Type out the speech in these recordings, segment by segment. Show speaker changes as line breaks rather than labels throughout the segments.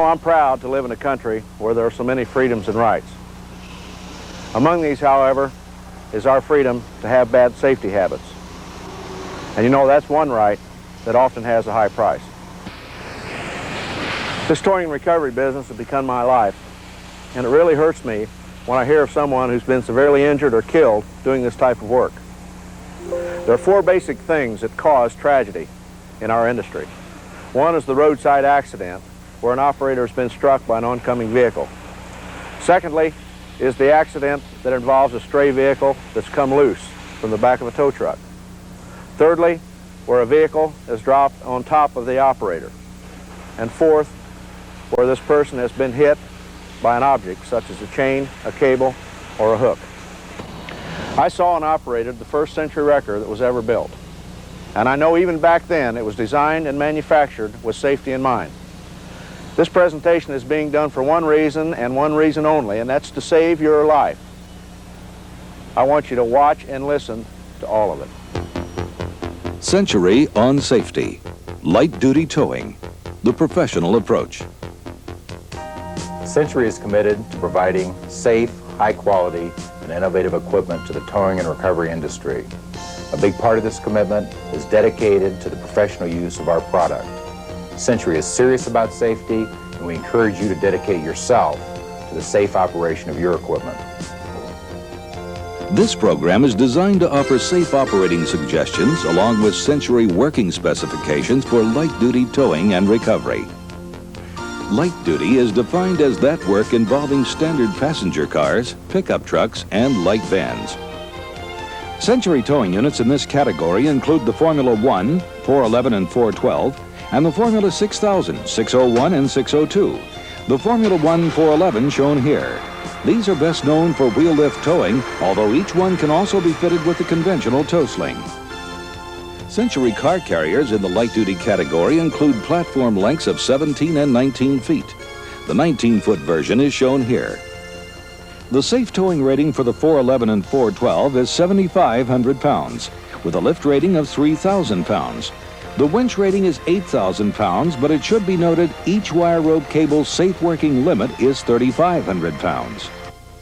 I'm proud to live in a country where there are so many freedoms and rights. Among these, however, is our freedom to have bad safety habits. And you know, that's one right that often has a high price. This towing and recovery business has become my life, and it really hurts me when I hear of someone who's been severely injured or killed doing this type of work. There are four basic things that cause tragedy in our industry. One is the roadside accident, where an operator has been struck by an oncoming vehicle. Secondly is the accident that involves a stray vehicle that's come loose from the back of a tow truck. Thirdly, where a vehicle is dropped on top of the operator. And fourth, where this person has been hit by an object such as a chain, a cable, or a hook. I saw and operated the first Century wrecker that was ever built. And I know even back then it was designed and manufactured with safety in mind. This presentation is being done for one reason and one reason only, and that's to save your life. I want you to watch and listen to all of it.
Century on safety, light-duty towing, the professional approach.
Century is committed to providing safe, high-quality, and innovative equipment to the towing and recovery industry. A big part of this commitment is dedicated to the professional use of our product. Century is serious about safety, and we encourage you to dedicate yourself to the safe operation of your equipment.
This program is designed to offer safe operating suggestions along with Century working specifications for light-duty towing and recovery. Light duty is defined as that work involving standard passenger cars, pickup trucks, and light vans. Century towing units in this category include the Formula 1, 411 and 412, and the Formula 6000, 601 and 602. The Formula 1 411 shown here. These are best known for wheel lift towing, although each one can also be fitted with the conventional tow sling. Century car carriers in the light-duty category include platform lengths of 17 and 19 feet. The 19-foot version is shown here. The safe towing rating for the 411 and 412 is 7,500 pounds, with a lift rating of 3,000 pounds. The winch rating is 8,000 pounds, but it should be noted each wire rope cable's safe working limit is 3,500 pounds.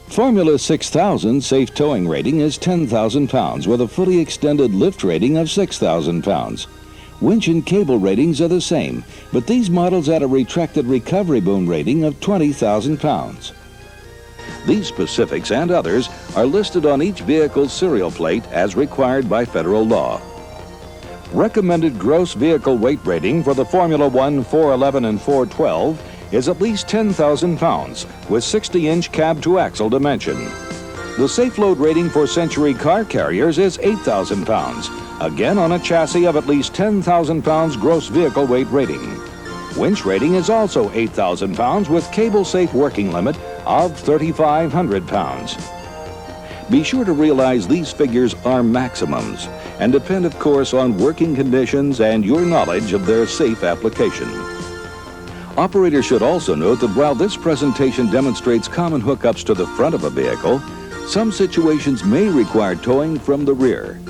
Formula 6000 safe towing rating is 10,000 pounds with a fully extended lift rating of 6,000 pounds. Winch and cable ratings are the same, but these models add a retracted recovery boom rating of 20,000 pounds. These specifics and others are listed on each vehicle's serial plate as required by federal law. Recommended gross vehicle weight rating for the Formula 1, 411 and 412 is at least 10,000 pounds with 60-inch cab-to-axle dimension. The safe load rating for Century car carriers is 8,000 pounds, again on a chassis of at least 10,000 pounds gross vehicle weight rating. Winch rating is also 8,000 pounds with cable-safe working limit of 3,500 pounds. Be sure to realize these figures are maximums and depend, of course, on working conditions and your knowledge of their safe application. Operators should also note that while this presentation demonstrates common hookups to the front of a vehicle, some situations may require towing from the rear.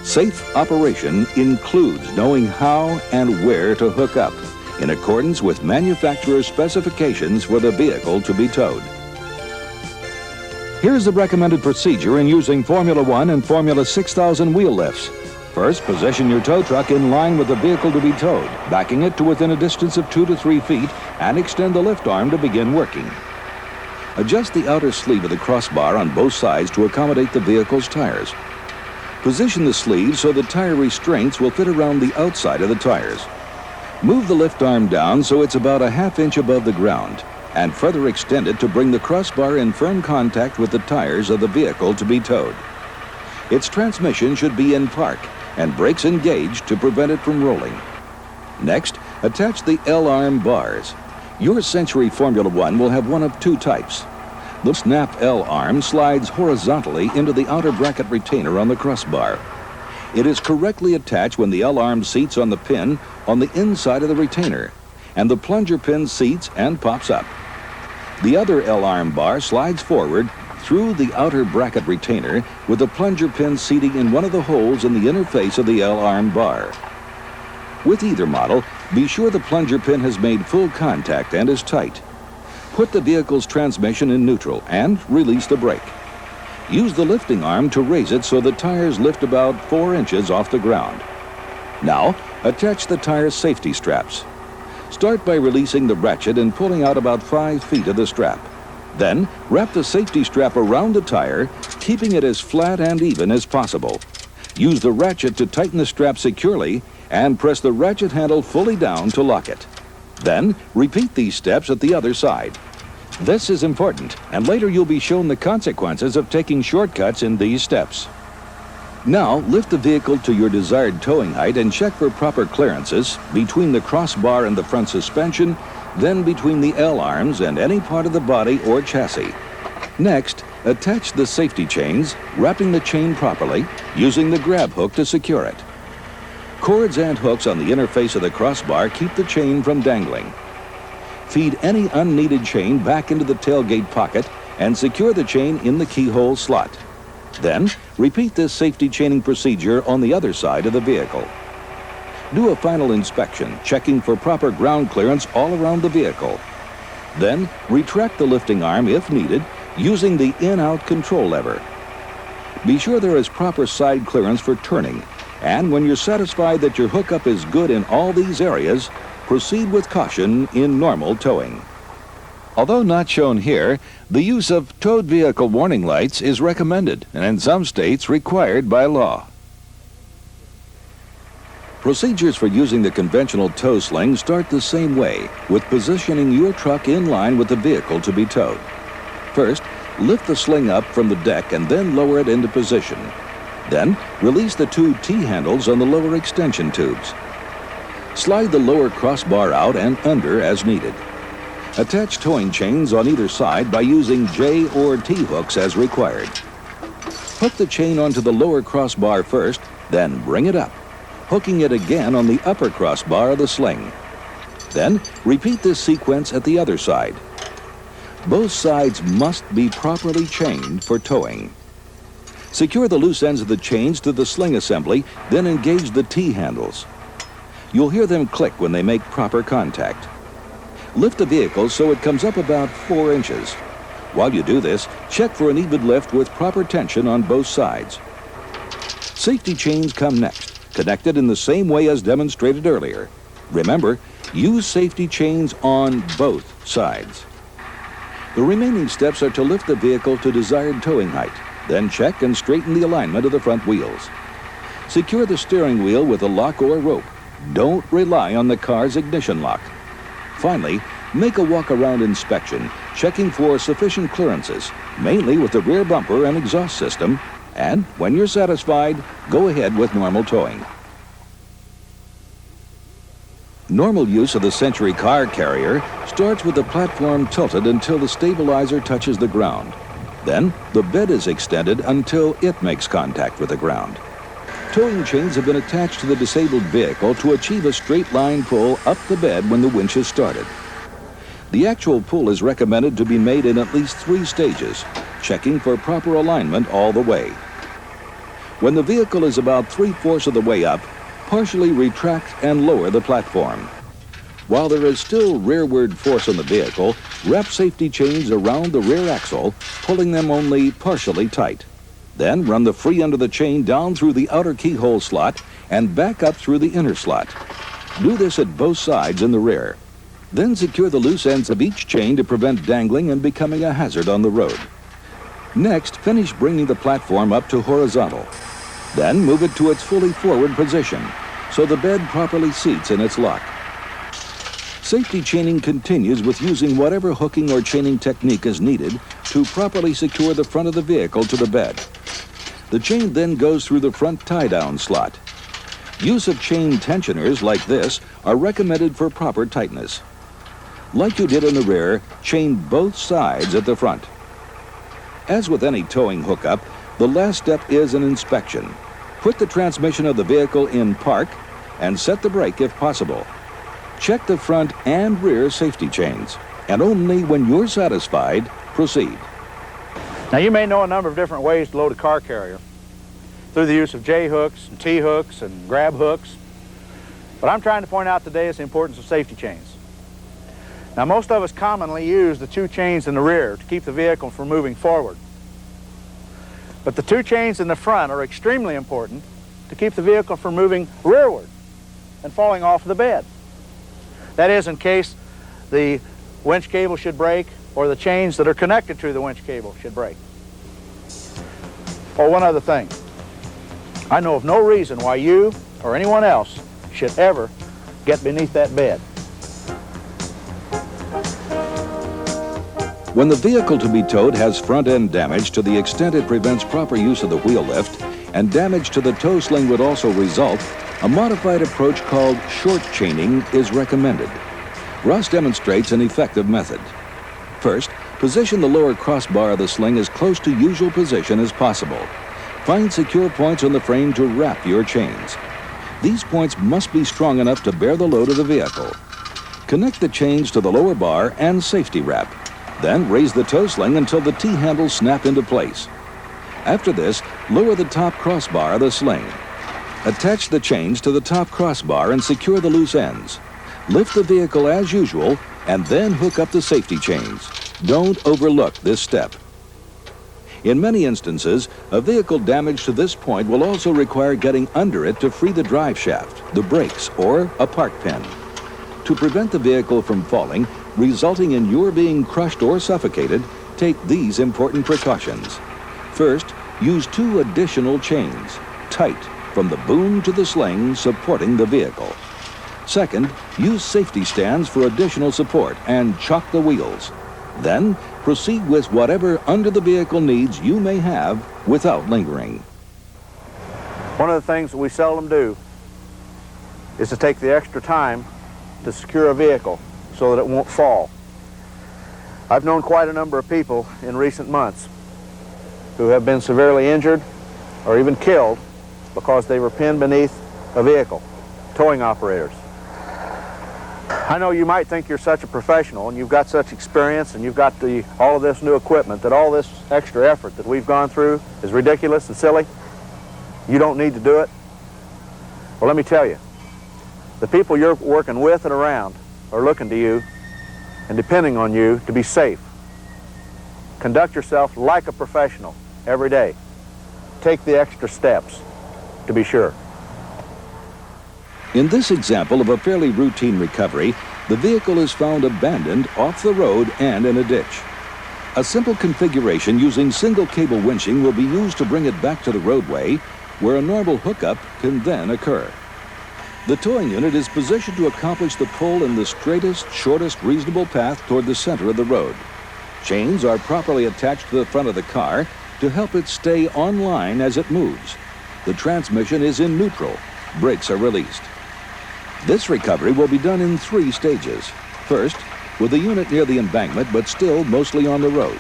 Safe operation includes knowing how and where to hook up in accordance with manufacturer's specifications for the vehicle to be towed. Here's the recommended procedure in using Formula 1 and Formula 6000 wheel lifts. First, position your tow truck in line with the vehicle to be towed, backing it to within a distance of 2 to 3 feet, and extend the lift arm to begin working. Adjust the outer sleeve of the crossbar on both sides to accommodate the vehicle's tires. Position the sleeve so the tire restraints will fit around the outside of the tires. Move the lift arm down so it's about a ½ inch above the ground, and further extend it to bring the crossbar in firm contact with the tires of the vehicle to be towed. Its transmission should be in park and brakes engaged to prevent it from rolling. Next, attach the L-arm bars. Your Century Formula 1 will have one of two types. The snap L-arm slides horizontally into the outer bracket retainer on the crossbar. It is correctly attached when the L-arm seats on the pin on the inside of the retainer, and the plunger pin seats and pops up. The other L-arm bar slides forward through the outer bracket retainer with the plunger pin seating in one of the holes in the inner face of the L-arm bar. With either model, Be sure the plunger pin has made full contact and is tight. Put the vehicle's transmission in neutral and release the brake. Use the lifting arm to raise it so the tires lift about 4 inches off the ground. Now, attach the tire safety straps. Start by releasing the ratchet and pulling out about 5 feet of the strap. Then, wrap the safety strap around the tire, keeping it as flat and even as possible. Use the ratchet to tighten the strap securely and press the ratchet handle fully down to lock it. Then, repeat these steps at the other side. This is important, and later you'll be shown the consequences of taking shortcuts in these steps. Now, lift the vehicle to your desired towing height and check for proper clearances between the crossbar and the front suspension, then between the L-arms and any part of the body or chassis. Next, attach the safety chains, wrapping the chain properly, using the grab hook to secure it. Cords and hooks on the interface of the crossbar keep the chain from dangling. Feed any unneeded chain back into the tailgate pocket and secure the chain in the keyhole slot. Then, repeat this safety chaining procedure on the other side of the vehicle. Do a final inspection, checking for proper ground clearance all around the vehicle. Then, retract the lifting arm if needed, using the in-out control lever. Be sure there is proper side clearance for turning, and when you're satisfied that your hookup is good in all these areas, proceed with caution in normal towing. Although not shown here, the use of towed vehicle warning lights is recommended and in some states required by law. Procedures for using the conventional tow sling start the same way, with positioning your truck in line with the vehicle to be towed. First, lift the sling up from the deck and then lower it into position. Then, release the 2 T-handles on the lower extension tubes. Slide the lower crossbar out and under as needed. Attach towing chains on either side by using J or T hooks as required. Hook the chain onto the lower crossbar first, then bring it up, hooking it again on the upper crossbar of the sling. Then, repeat this sequence at the other side. Both sides must be properly chained for towing. Secure the loose ends of the chains to the sling assembly, then engage the T-handles. You'll hear them click when they make proper contact. Lift the vehicle so it comes up about 4 inches. While you do this, check for an even lift with proper tension on both sides. Safety chains come next, connected in the same way as demonstrated earlier. Remember, use safety chains on both sides. The remaining steps are to lift the vehicle to desired towing height, then check and straighten the alignment of the front wheels. Secure the steering wheel with a lock or rope. Don't rely on the car's ignition lock. Finally, make a walk-around inspection, checking for sufficient clearances, mainly with the rear bumper and exhaust system, and when you're satisfied, go ahead with normal towing. Normal use of the Century car carrier starts with the platform tilted until the stabilizer touches the ground. Then, the bed is extended until it makes contact with the ground. Towing chains have been attached to the disabled vehicle to achieve a straight line pull up the bed when the winch is started. The actual pull is recommended to be made in at least 3 stages, checking for proper alignment all the way. When the vehicle is about 3/4 of the way up, partially retract and lower the platform. While there is still rearward force on the vehicle, wrap safety chains around the rear axle, pulling them only partially tight. Then run the free end of the chain down through the outer keyhole slot and back up through the inner slot. Do this at both sides in the rear. Then secure the loose ends of each chain to prevent dangling and becoming a hazard on the road. Next, finish bringing the platform up to horizontal. Then move it to its fully forward position, so the bed properly seats in its lock. Safety chaining continues with using whatever hooking or chaining technique is needed to properly secure the front of the vehicle to the bed. The chain then goes through the front tie-down slot. Use of chain tensioners like this are recommended for proper tightness. Like you did in the rear, chain both sides at the front. As with any towing hookup, the last step is an inspection. Put the transmission of the vehicle in park and set the brake if possible. Check the front and rear safety chains, and only when you're satisfied, proceed.
Now, you may know a number of different ways to load a car carrier through the use of J hooks and T hooks and grab hooks. What I'm trying to point out today is the importance of safety chains. Now, most of us commonly use the two chains in the rear to keep the vehicle from moving forward. But the two chains in the front are extremely important to keep the vehicle from moving rearward and falling off the bed. That is, in case the winch cable should break or the chains that are connected to the winch cable should break. Oh, one other thing. I know of no reason why you or anyone else should ever get beneath that bed.
When the vehicle to be towed has front-end damage to the extent it prevents proper use of the wheel lift, and damage to the tow sling would also result, a modified approach called short chaining is recommended. Ross demonstrates an effective method. First, position the lower crossbar of the sling as close to usual position as possible. Find secure points on the frame to wrap your chains. These points must be strong enough to bear the load of the vehicle. Connect the chains to the lower bar and safety wrap. Then raise the tow sling until the T-handles snap into place. After this, lower the top crossbar of the sling. Attach the chains to the top crossbar and secure the loose ends. Lift the vehicle as usual and then hook up the safety chains. Don't overlook this step. In many instances, a vehicle damaged to this point will also require getting under it to free the drive shaft, the brakes, or a park pin. To prevent the vehicle from falling, resulting in your being crushed or suffocated, take these important precautions. First, use 2 additional chains, tight from the boom to the sling supporting the vehicle. Second, use safety stands for additional support and chock the wheels. Then, proceed with whatever under the vehicle needs you may have without lingering.
One of the things that we seldom do is to take the extra time to secure a vehicle so that it won't fall. I've known quite a number of people in recent months who have been severely injured or even killed because they were pinned beneath a vehicle, towing operators. I know you might think you're such a professional and you've got such experience and you've got all of this new equipment that all this extra effort that we've gone through is ridiculous and silly. You don't need to do it. Well, let me tell you, the people you're working with and around are looking to you and depending on you to be safe. Conduct yourself like a professional every day. Take the extra steps to be sure.
In this example of a fairly routine recovery, the vehicle is found abandoned off the road and in a ditch. A simple configuration using single cable winching will be used to bring it back to the roadway, where a normal hookup can then occur. The towing unit is positioned to accomplish the pull in the straightest, shortest reasonable path toward the center of the road. Chains are properly attached to the front of the car to help it stay on line as it moves. The transmission is in neutral. Brakes are released. This recovery will be done in 3 stages. First, with the unit near the embankment but still mostly on the road.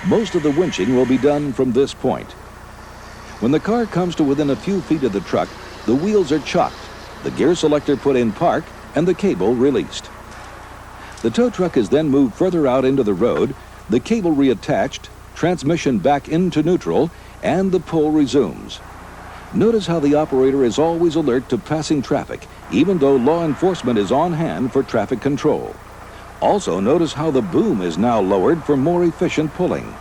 Most of the winching will be done from this point. When the car comes to within a few feet of the truck, the wheels are chocked, the gear selector put in park, and the cable released. The tow truck is then moved further out into the road, the cable reattached, transmission back into neutral, and the pull resumes. Notice how the operator is always alert to passing traffic, even though law enforcement is on hand for traffic control. Also, notice how the boom is now lowered for more efficient pulling.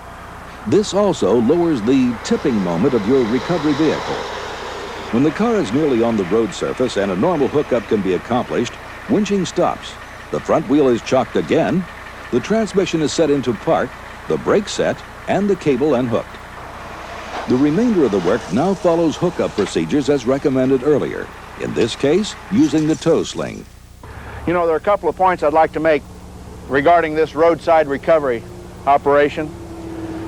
This also lowers the tipping moment of your recovery vehicle. When the car is nearly on the road surface and a normal hookup can be accomplished, winching stops. The front wheel is chocked again, the transmission is set into park, the brakes set, and the cable unhooked. The remainder of the work now follows hookup procedures as recommended earlier, in this case, using the tow sling.
You know, there are a couple of points I'd like to make regarding this roadside recovery operation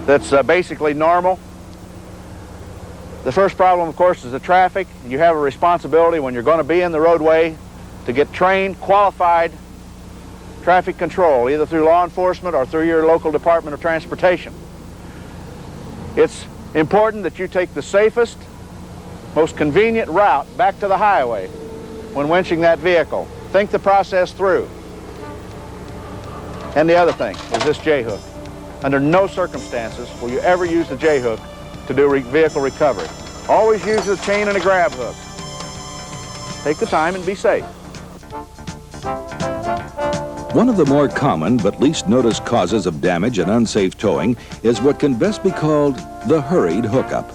that's basically normal. The first problem, of course, is the traffic. You have a responsibility when you're going to be in the roadway to get trained, qualified traffic control, either through law enforcement or through your local Department of Transportation. It's important that you take the safest, most convenient route back to the highway when winching that vehicle. Think the process through. And the other thing is this J-hook. Under no circumstances will you ever use the J-hook to do vehicle recovery. Always use a chain and a grab hook. Take the time and be safe.
One of the more common but least noticed causes of damage and unsafe towing is what can best be called the hurried hookup.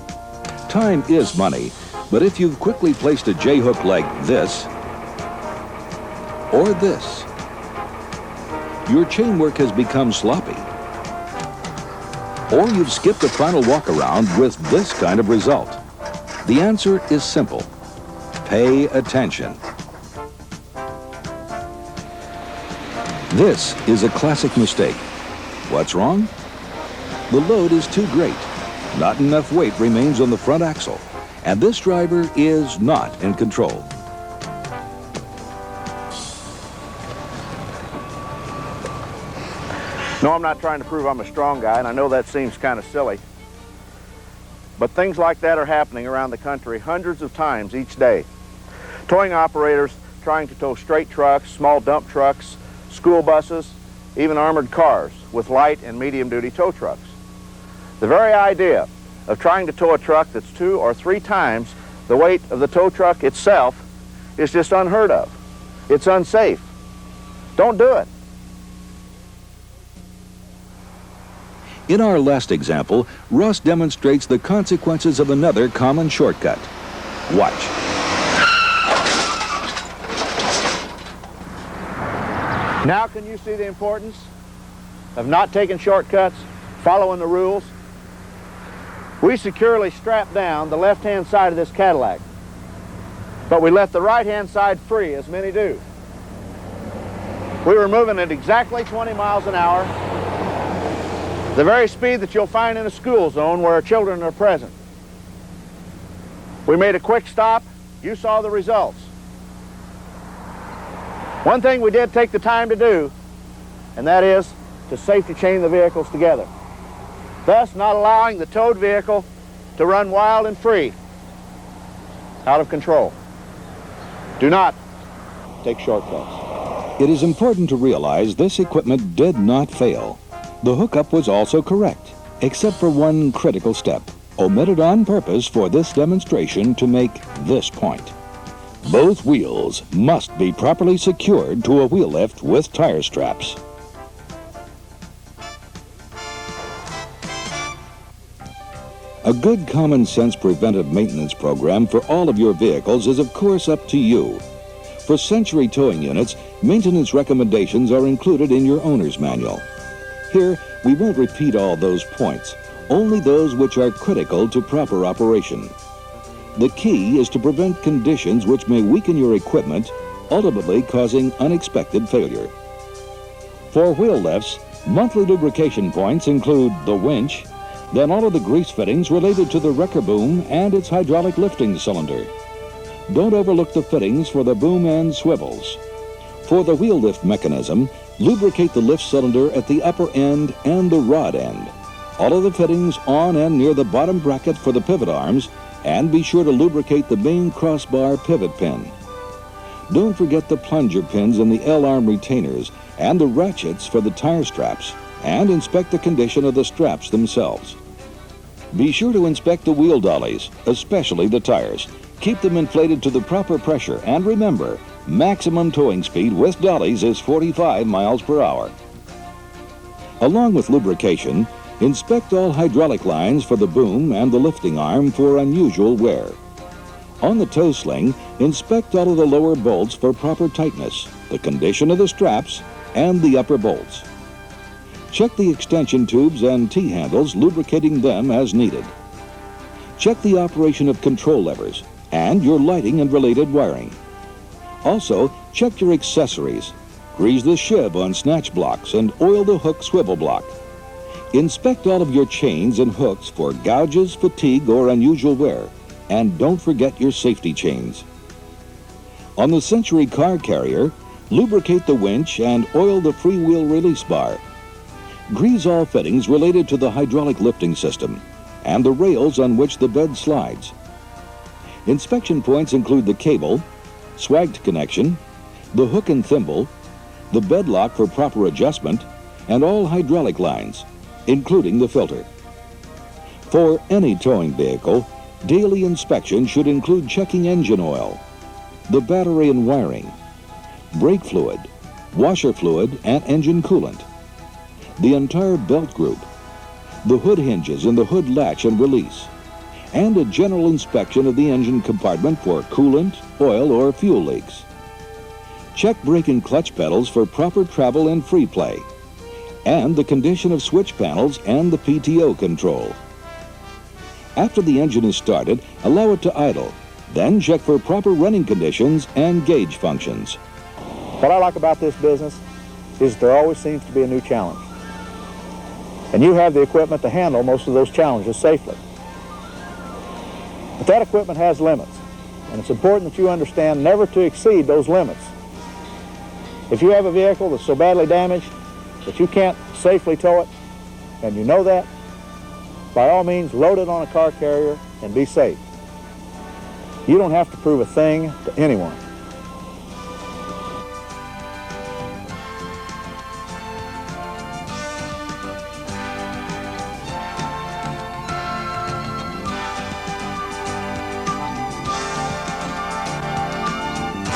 Time is money, but if you've quickly placed a J-hook like this or this, your chain work has become sloppy. Or you've skipped a final walk around with this kind of result. The answer is simple. Pay attention. This is a classic mistake. What's wrong? The load is too great. Not enough weight remains on the front axle, and this driver is not in control.
No, I'm not trying to prove I'm a strong guy, and I know that seems kind of silly. But things like that are happening around the country hundreds of times each day. Towing operators trying to tow straight trucks, small dump trucks, school buses, even armored cars with light and medium-duty tow trucks. The very idea of trying to tow a truck that's 2 or 3 times the weight of the tow truck itself is just unheard of. It's unsafe. Don't do it.
In our last example, Russ demonstrates the consequences of another common shortcut. Watch.
Now can you see the importance of not taking shortcuts, following the rules? We securely strapped down the left-hand side of this Cadillac, but we left the right-hand side free, as many do. We were moving at exactly 20 miles an hour, the very speed that you'll find in a school zone where children are present. We made a quick stop. You saw the results. One thing we did take the time to do, and that is to safety chain the vehicles together, thus not allowing the towed vehicle to run wild and free, out of control. Do not take shortcuts.
It is important to realize this equipment did not fail. The hookup was also correct, except for one critical step, omitted on purpose for this demonstration to make this point. Both wheels must be properly secured to a wheel lift with tire straps. A good common sense preventive maintenance program for all of your vehicles is of course up to you. For Century towing units, maintenance recommendations are included in your owner's manual. Here, we won't repeat all those points, only those which are critical to proper operation. The key is to prevent conditions which may weaken your equipment, ultimately causing unexpected failure. For wheel lifts, monthly lubrication points include the winch, then all of the grease fittings related to the wrecker boom and its hydraulic lifting cylinder. Don't overlook the fittings for the boom end swivels. For the wheel lift mechanism, lubricate the lift cylinder at the upper end and the rod end. All of the fittings on and near the bottom bracket for the pivot arms, and be sure to lubricate the main crossbar pivot pin. Don't forget the plunger pins and the L-arm retainers and the ratchets for the tire straps, and inspect the condition of the straps themselves. Be sure to inspect the wheel dollies, especially the tires. Keep them inflated to the proper pressure, and remember, maximum towing speed with dollies is 45 miles per hour. Along with lubrication, inspect all hydraulic lines for the boom and the lifting arm for unusual wear. On the tow sling, inspect all of the lower bolts for proper tightness, the condition of the straps, and the upper bolts. Check the extension tubes and T-handles, lubricating them as needed. Check the operation of control levers and your lighting and related wiring. Also, check your accessories. Grease the sheave on snatch blocks and oil the hook swivel block. Inspect all of your chains and hooks for gouges, fatigue, or unusual wear. And don't forget your safety chains. On the Century car carrier, lubricate the winch and oil the freewheel release bar. Grease all fittings related to the hydraulic lifting system and the rails on which the bed slides. Inspection points include the cable, swagged connection, the hook and thimble, the bed lock for proper adjustment, and all hydraulic lines, including the filter. For any towing vehicle, daily inspection should include checking engine oil. the battery and wiring, brake fluid, washer fluid and engine coolant, the entire belt group, the hood hinges and the hood latch and release, and a general inspection of the engine compartment for coolant, oil, or fuel leaks. Check brake and clutch pedals for proper travel and free play, and the condition of switch panels and the PTO control. After the engine is started, allow it to idle, then check for proper running conditions and gauge functions.
What I like about this business is there always seems to be a new challenge. And you have the equipment to handle most of those challenges safely. But that equipment has limits, and it's important that you understand never to exceed those limits. If you have a vehicle that's so badly damaged that you can't safely tow it, and you know that, by all means load it on a car carrier and be safe. You don't have to prove a thing to anyone.